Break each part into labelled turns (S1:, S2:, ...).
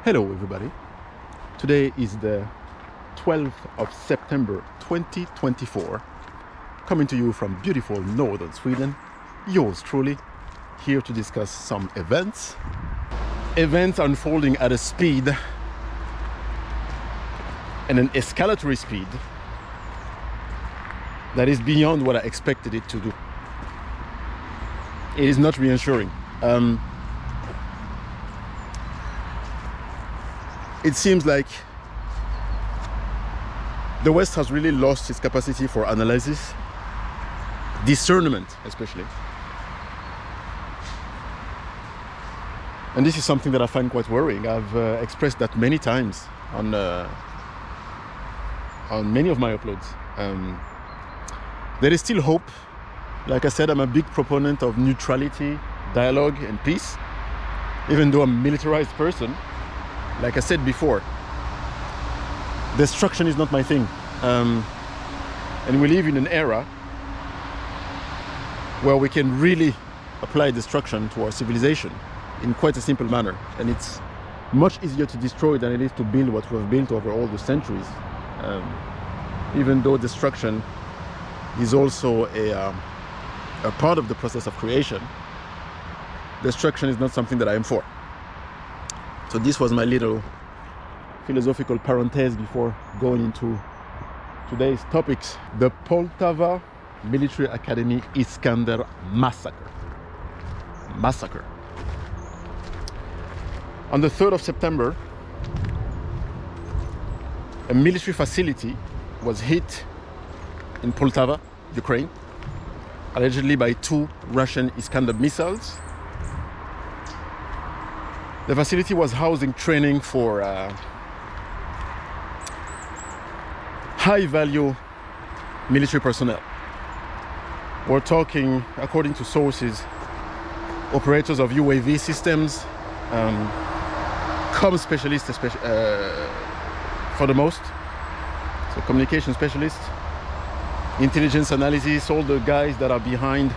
S1: Hello everybody. Today is the 12th of September 2024. Coming to you from beautiful northern Sweden. Yours truly, here to discuss some events. Events unfolding at a speed and an escalatory speed that is beyond what I expected it to do. It is not reassuring. It seems like the West has really lost its capacity for analysis, discernment especially. And this is something that I find quite worrying. I've expressed that many times on many of my uploads. There is still hope. Like I said, I'm a big proponent of neutrality, dialogue and peace, even though I'm a militarized person. Like I said before, destruction is not my thing. And we live in an era where we can really apply destruction to our civilization in quite a simple manner. And it's much easier to destroy than it is to build what we've built over all the centuries. Even though destruction is also a part of the process of creation, destruction is not something that I am for. So this was my little philosophical parenthèse before going into today's topics. The Poltava Military Academy Iskander Massacre. On the 3rd of September, a military facility was hit in Poltava, Ukraine, allegedly by 2 Russian Iskander missiles. The facility was housing training for high-value military personnel. We're talking, according to sources, operators of UAV systems, comm specialists for the most, so communication specialists, intelligence analysis, all the guys that are behind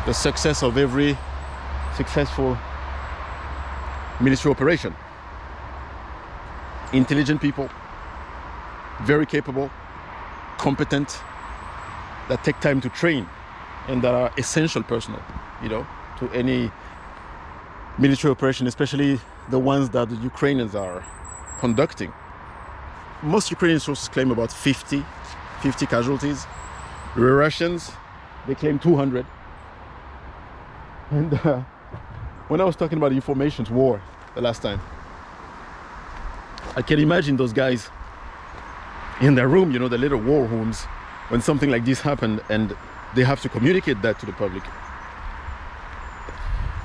S1: the success of every successful military operation. Intelligent people, very capable, competent, that take time to train and that are essential personnel, to any military operation, especially the ones that the Ukrainians are conducting. Most Ukrainian sources claim about 50 casualties. The Russians, they claim 200. And when I was talking about information war the last time, I can imagine those guys in their room, the little war rooms, when something like this happened and they have to communicate that to the public.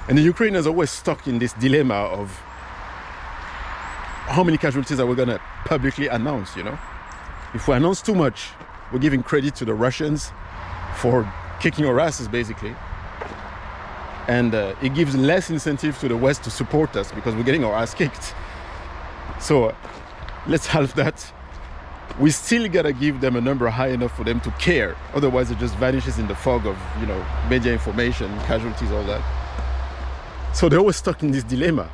S1: And the Ukrainians are always stuck in this dilemma of how many casualties are we going to publicly announce, If we announce too much, we're giving credit to the Russians for kicking our asses, basically. And it gives less incentive to the West to support us because we're getting our ass kicked. So let's halve that. We still gotta give them a number high enough for them to care. Otherwise it just vanishes in the fog of, media information, casualties, all that. So they're always stuck in this dilemma.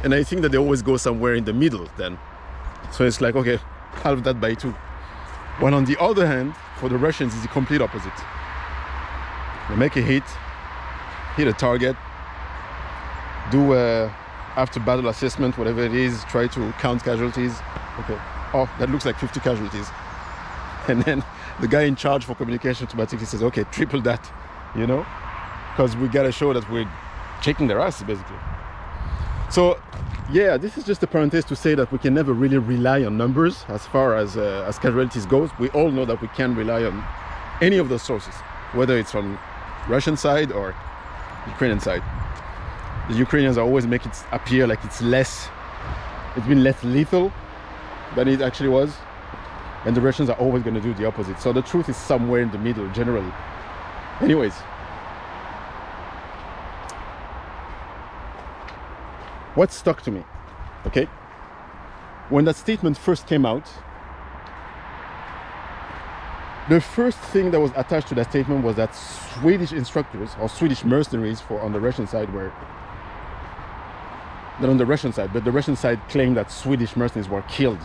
S1: And I think that they always go somewhere in the middle then. So it's like, okay, halve that by 2. While on the other hand, for the Russians, it's the complete opposite. They make a hit a target, do after battle assessment, whatever it is, try to count casualties. Okay, oh, that looks like 50 casualties. And then the guy in charge for communication automatically says, okay, triple that, because we gotta show that we're kicking their asses, basically. So yeah, this is just a parenthesis to say that we can never really rely on numbers as far as casualties goes. We all know that we can rely on any of those sources, whether it's from Russian side or Ukrainian side. The Ukrainians always make it appear like it's been less lethal than it actually was, and the Russians are always going to do the opposite. So the truth is somewhere in the middle generally. Anyways, what stuck to me, okay? When that statement first came out, the first thing that was attached to that statement was that Swedish instructors or Swedish mercenaries on the Russian side were not on the Russian side, but the Russian side claimed that Swedish mercenaries were killed.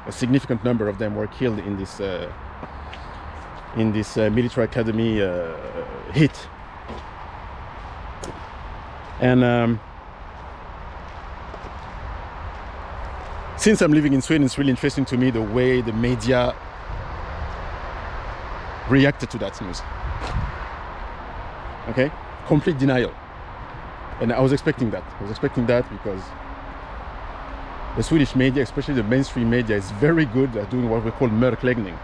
S1: A significant number of them were killed in this military academy hit. And since I'm living in Sweden, it's really interesting to me the way the media reacted to that news. Okay, complete denial. And I was expecting that. I was expecting that because the Swedish media, especially the mainstream media, is very good at doing what we call mörkläggning.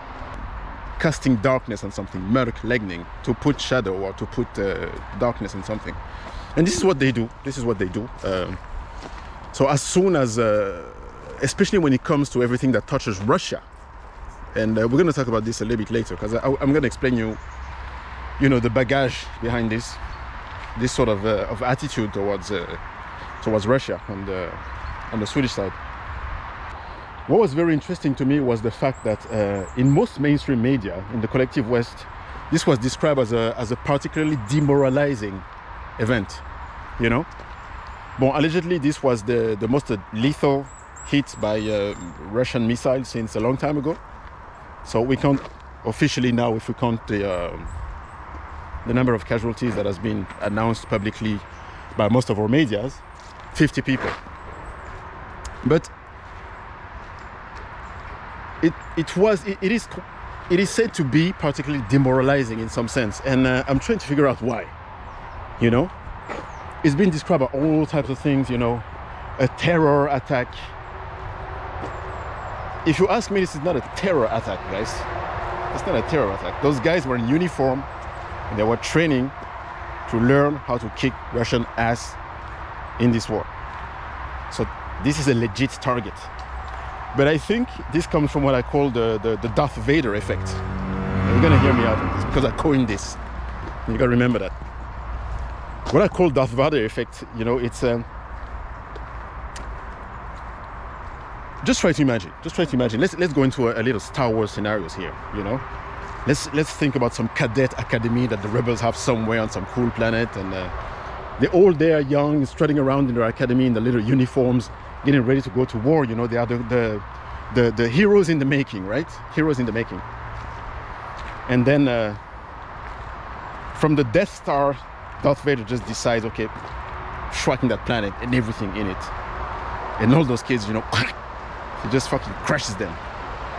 S1: Casting darkness on something, mörkläggning, to put shadow or to put darkness on something. And this is what they do. This is what they do. So as soon as, especially when it comes to everything that touches Russia, and we're going to talk about this a little bit later, because I'm going to explain you know, the baggage behind this sort of attitude towards Russia on the Swedish side. What was very interesting to me was the fact that in most mainstream media in the collective West, this was described as a particularly demoralizing event. You know, bon, allegedly this was the most lethal hit by Russian missiles since a long time ago. So we can't officially now, if we count the number of casualties that has been announced publicly by most of our medias, 50 people. But it is said to be particularly demoralizing in some sense, and I'm trying to figure out why. You know, it's been described by all types of things. You know, a terror attack. If you ask me, this is not a terror attack, guys. It's not a terror attack. Those guys were in uniform and they were training to learn how to kick Russian ass in this war. So this is a legit target. But I think this comes from what I call the Darth Vader effect. And you're gonna hear me out on this because I coined this. You gotta remember that. What I call Darth Vader effect, you know, it's just try to imagine. Let's go into a little Star Wars scenarios here, you know. Let's think about some cadet academy that the rebels have somewhere on some cool planet, and they're all there young, strutting around in their academy in the little uniforms, getting ready to go to war. You know, they are the heroes in the making, right? Heroes in the making. And then from the Death Star, Darth Vader just decides, okay, striking that planet and everything in it. And all those kids, you know, he just fucking crashes them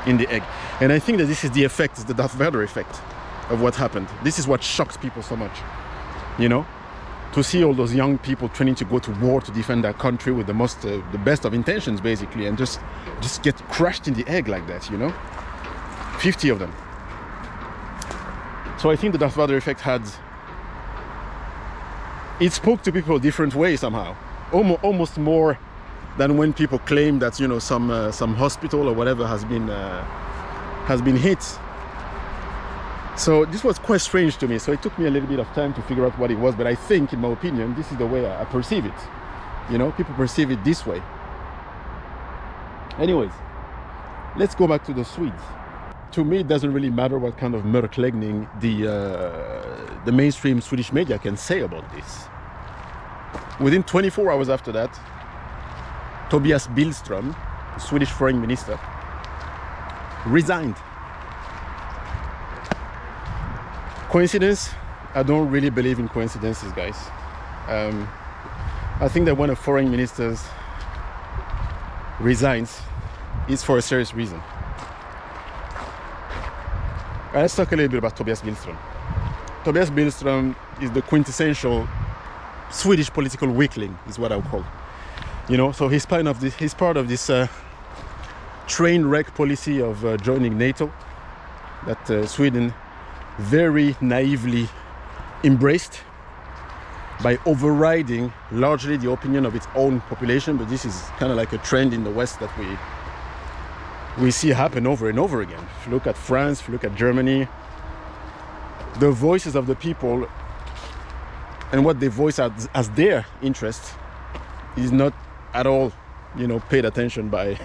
S1: in the egg. And I think that this is the effect, the Darth Vader effect of what happened. This is what shocks people so much, you know, to see all those young people training to go to war to defend their country with the best of intentions, basically, and just get crushed in the egg like that, you know, 50 of them. So I think the Darth Vader effect it spoke to people a different way somehow, almost more than when people claim that, you know, some hospital or whatever has been hit. So this was quite strange to me. So it took me a little bit of time to figure out what it was. But I think, in my opinion, this is the way I perceive it. You know, people perceive it this way. Anyways, let's go back to the Swedes. To me, it doesn't really matter what kind of mörkläggning the mainstream Swedish media can say about this. Within 24 hours after that, Tobias Billström, the Swedish foreign minister, resigned. Coincidence? I don't really believe in coincidences, guys. I think that when a foreign minister resigns, it's for a serious reason. Let's talk a little bit about Tobias Billström. Tobias Billström is the quintessential Swedish political weakling, is what I would call it. You know, so he's part of this train wreck policy of joining NATO that Sweden very naively embraced by overriding largely the opinion of its own population. But this is kind of like a trend in the West that we see happen over and over again. If you look at France, if you look at Germany, the voices of the people and what they voice as their interest is not at all, you know, paid attention by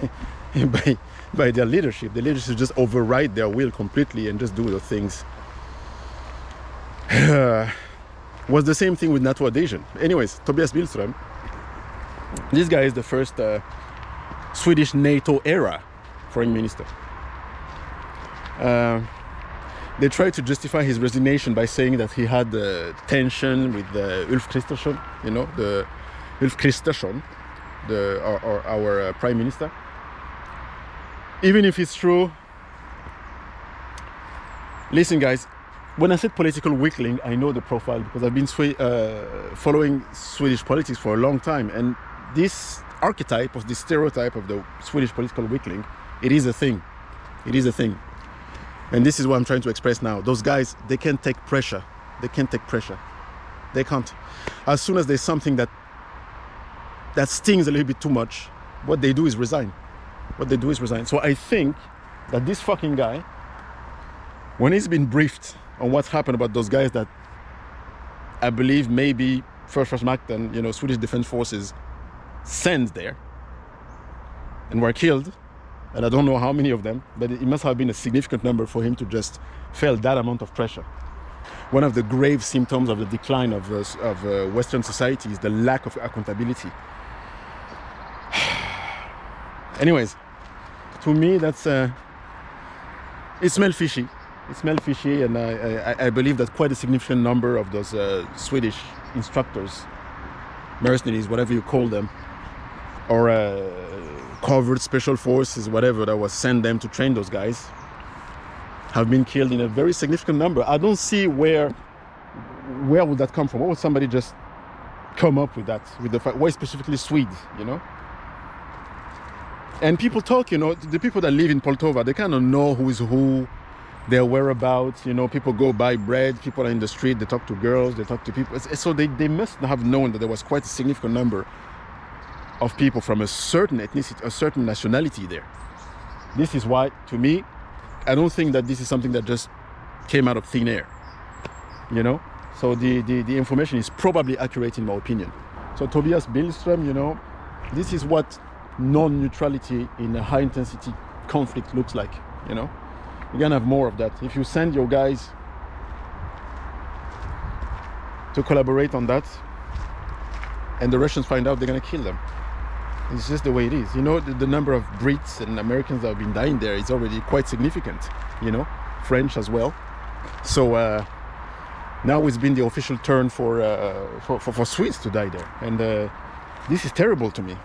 S1: their leadership. The leadership just override their will completely and just do the things. Was the same thing with NATO adhesion. Anyways, Tobias Billström This guy is the first Swedish NATO era foreign minister. They tried to justify his resignation by saying that he had tension with Ulf Kristersson, you know, the Ulf Kristersson, our Prime Minister. Even if it's true, listen guys, when I said political weakling, I know the profile because I've been following Swedish politics for a long time, and this archetype, or this stereotype of the Swedish political weakling, it is a thing. It is a thing. And this is what I'm trying to express now. Those guys, they can't take pressure. They can't take pressure. They can't. As soon as there's something that stings a little bit too much, what they do is resign. What they do is resign. So I think that this fucking guy, when he's been briefed on what's happened about those guys that I believe maybe Försvarsmakten, you know, Swedish Defense Forces sent there and were killed, and I don't know how many of them, but it must have been a significant number for him to just feel that amount of pressure. One of the grave symptoms of the decline of Western society is the lack of accountability. Anyways, to me, that's it smells fishy. It smells fishy, and I believe that quite a significant number of those Swedish instructors, mercenaries, whatever you call them, or covert special forces, whatever, that was sent them to train those guys, have been killed in a very significant number. I don't see where would that come from. Why would somebody just come up with that? With the fact, why specifically Swedes, you know? And people talk, you know, the people that live in Poltava, they kind of know who is who, their whereabouts, you know, people go buy bread, people are in the street, they talk to girls, they talk to people. So they must have known that there was quite a significant number of people from a certain ethnicity, a certain nationality there. This is why, to me, I don't think that this is something that just came out of thin air, you know? So the information is probably accurate in my opinion. So Tobias Billström, you know, this is what non-neutrality in a high-intensity conflict looks like, you know? You're gonna have more of that. If you send your guys to collaborate on that, and the Russians find out, they're gonna kill them. It's just the way it is. You know, the number of Brits and Americans that have been dying there is already quite significant, you know, French as well. So now it's been the official turn for Swedes to die there. And this is terrible to me.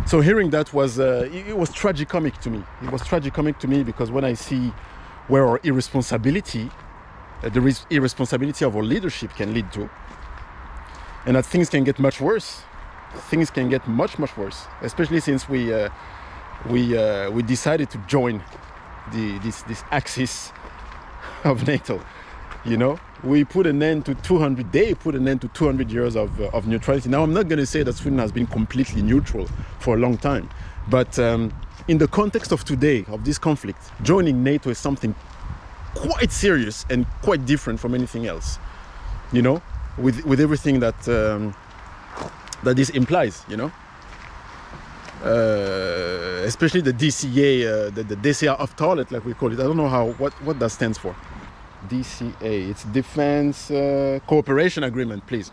S1: So hearing that was, it was tragicomic to me. It was tragicomic to me because when I see where our irresponsibility, the irresponsibility of our leadership can lead to, and that things can get much worse. Things can get much worse, especially since we decided to join this axis of NATO. You know, we put an end to 200. They put an end to 200 years of neutrality. Now, I'm not going to say that Sweden has been completely neutral for a long time, but in the context of today, of this conflict, joining NATO is something quite serious and quite different from anything else. You know, with everything that this implies, you know, especially the DCA, the DCA avtalet, like we call it. I don't know what that stands for. DCA, it's Defense Cooperation Agreement, please.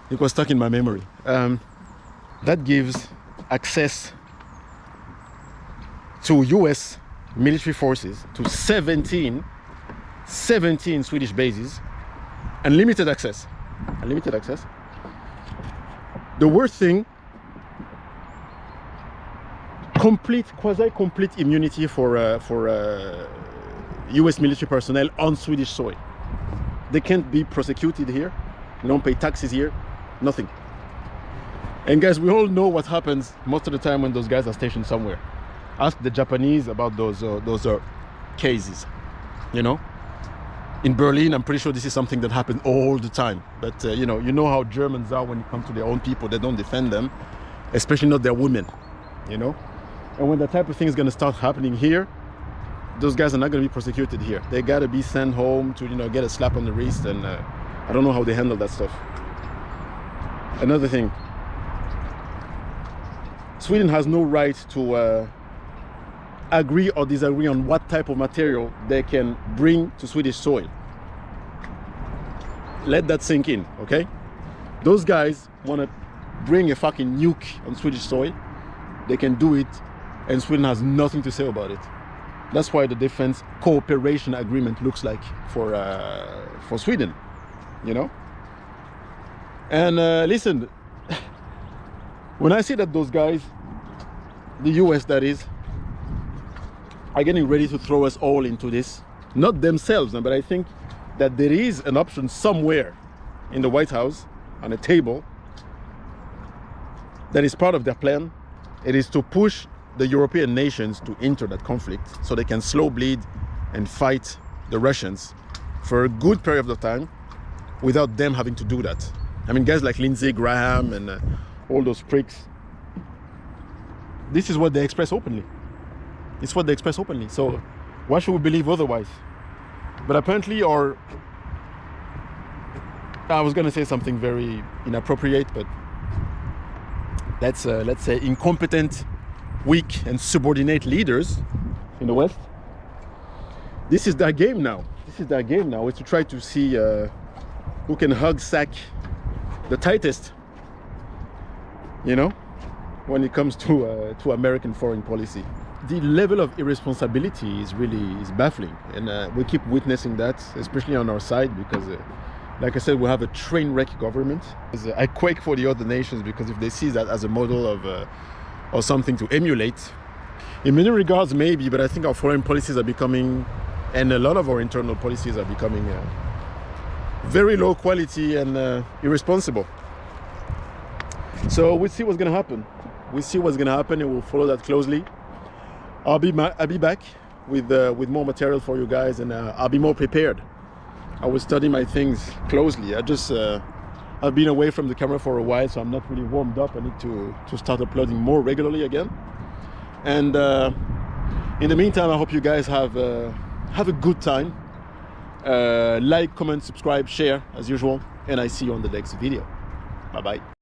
S1: It was stuck in my memory. That gives access to US military forces to 17 Swedish bases, unlimited access. Unlimited access. The worst thing, quasi-complete immunity for US military personnel on Swedish soil. They can't be prosecuted here, they don't pay taxes here, nothing. And guys, we all know what happens most of the time when those guys are stationed somewhere. Ask the Japanese about those cases, you know. In Berlin, I'm pretty sure this is something that happened all the time. But you know how Germans are when it comes to their own people. They don't defend them, especially not their women, you know. And when that type of thing is going to start happening here, those guys are not going to be prosecuted here. They got to be sent home to, you know, get a slap on the wrist. And I don't know how they handle that stuff. Another thing, Sweden has no right to agree or disagree on what type of material they can bring to Swedish soil. Let that sink in, okay? Those guys want to bring a fucking nuke on Swedish soil, they can do it, and Sweden has nothing to say about it. That's why the defense cooperation agreement looks like for Sweden, you know. And listen, when I see that those guys, the US that is, are getting ready to throw us all into this, not themselves, but I think that there is an option somewhere in the White House on a table that is part of their plan. It is to push the European nations to enter that conflict so they can slow bleed and fight the Russians for a good period of time without them having to do that. I mean, guys like Lindsey Graham and all those pricks, this is what they express openly. It's what they express openly. So why should we believe otherwise? But apparently, I was going to say something very inappropriate, but let's say incompetent, weak and subordinate leaders in the West, this is their game now. This is their game now, is to try to see who can hug sack the tightest, you know, when it comes to American foreign policy. The level of irresponsibility is baffling, and we keep witnessing that, especially on our side, because like I said, we have a train wreck government. I quake for the other nations, because if they see that as a model of or something to emulate, in many regards maybe, but I think our foreign policies are becoming, and a lot of our internal policies are becoming very low quality and irresponsible. So we'll see what's going to happen. We'll see what's going to happen, and we'll follow that closely. I'll be back with more material for you guys, and I'll be more prepared. I will study my things closely. I've been away from the camera for a while, so I'm not really warmed up. I need to start uploading more regularly again. And in the meantime, I hope you guys have a good time. Like, comment, subscribe, share as usual, and I see you on the next video. Bye bye.